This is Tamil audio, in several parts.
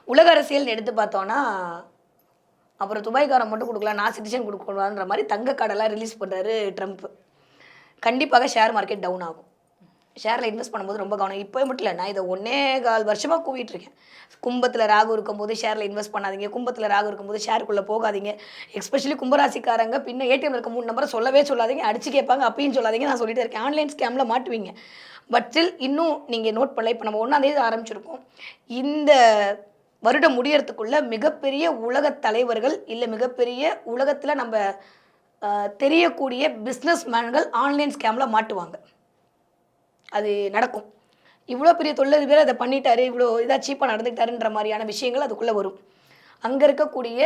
உலக அரசியல் எடுத்து பார்த்தோன்னா, அப்புறம் துபாய்க்காரன் மட்டும் குடுக்கலாம், நான் சிட்டிசன் குடுக்கக்கூடாதுன்ற மாரி தங்க கார்டெல்லாம் ரிலீஸ் பண்றாரு ட்ரம்ப். கண்டிப்பாக ஷேர் மார்க்கெட் டவுன் ஆகும். ஷேர்ல இன்வெஸ்ட் பண்ணும்போது ரொம்ப கவனம். இப்போ மட்டும் இல்ல. நான் இத 1 1/4 வருஷமா கூவிட்டு இருக்கேன். கும்பத்துல ராகு இருக்கும்போது ஷேர்ல இன்வெஸ்ட் பண்ணாதீங்க. கும்பத்துல ராகு இருக்கும்போது ஷேருக்குள்ள போகாதீங்க. எஸ்பெஷலி கும்பராசிக்காரங்க பின்ன ஏடிஎம்ல இருக்க 3 நம்பர சொல்லவே சொல்லாதீங்க. அடிச்சு கேட்பாங்க. அப்பயும் சொல்லாதீங்க. நான் சொல்லிட்டே இருக்கேன். ஆன்லைன் ஸ்கேம்ல மாட்டுவீங்க. பட் ஸ்டில் இன்னும் நீங்க நோட் பண்ணல. இப்ப நம்ம 1ஆம் தேதி ஆரம்பிச்சிருக்கோம். இந்த வருடம் முடியறதுக்குள்ள மிகப்பெரிய உலகத் தலைவர்கள், இல்ல மிகப்பெரிய உலகத்துல நம்ப தெரியக்கூடிய பிசினஸ் மேன்கள் ஆன்லைன் ஸ்கேம்ல மாட்டுவாங்க. அது நடக்கும். இவ்ளோ பெரிய தொழிலதிபர் அத பண்ணிட்டாரு, இவ்ளோ இதா சீப்பா நடந்துக்கிட்டாருன்ற மாரியான விஷயங்கள் அதுக்குள்ள வரும். அங்க இருக்கக்கூடிய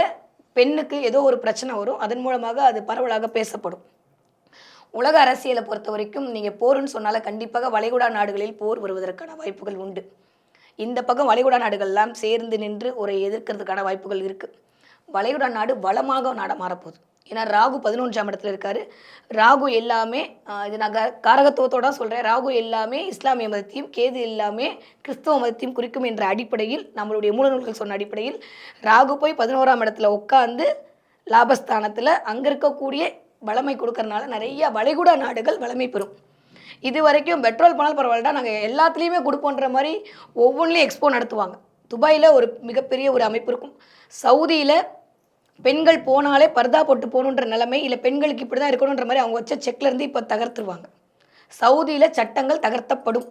பெண்ணுக்கு ஏதோ ஒரு பிரச்சனை வரும். அதன் மூலமாக அது பரவலாக பேசப்படும். உலக அரசியல பொறுத்தவரைக்கும் நீங்க போருன்னு சொன்னாலே கண்டிப்பாக வளைகுடா நாடுகளில் போர் வருவதற்கான வாய்ப்புகள் உண்டு. இந்த பக்கம் வளைகுடா நாடுகள்லாம் சேர்ந்து நின்று ஒரு எதிர்க்கிறதுக்கான வாய்ப்புகள் இருக்கு. வளைகுடா நாடு வளமாக நாடா மாறப்போகுது. ஏன்னா ராகு 11ஆம் இடத்துல இருக்காரு. ராகு எல்லாமே இது நான் காரகத்துவத்தோட சொல்றேன். ராகு எல்லாமே இஸ்லாமிய மதத்தையும், கேது எல்லாமே கிறிஸ்தவ மதத்தையும் குறிக்கும் என்ற அடிப்படையில், நம்மளுடைய மூலநூல்கள் சொன்ன அடிப்படையில், ராகு போய் 11ஆம் இடத்துல உட்கார்ந்து லாபஸ்தானத்துல அங்க இருக்கக்கூடிய வளமை குடுக்கறனால நெறைய வளைகுடா நாடுகள் வளமை பெறும். இதுவரைக்கும் பெட்ரோல் போனாலும் பரவாயில்லடா, நாங்க எல்லாத்துலயுமே குடுப்போன்ற மாரி ஒவ்வொன்லயும் எக்ஸ்போ நடத்துவாங்க. துபாயில ஒரு மிகப்பெரிய ஒரு அமைப்பு இருக்கும். சவுதியில பெண்கள் போனாலே பர்தா போட்டு போகணுன்ற நிலைமை, இல்ல பெண்களுக்கு இப்படிதான் இருக்கணுன்ற மாரி அவங்க வச்ச செக்ல இருந்து இப்ப தகர்த்துருவாங்க. சவுதியில சட்டங்கள் தகர்த்தப்படும்.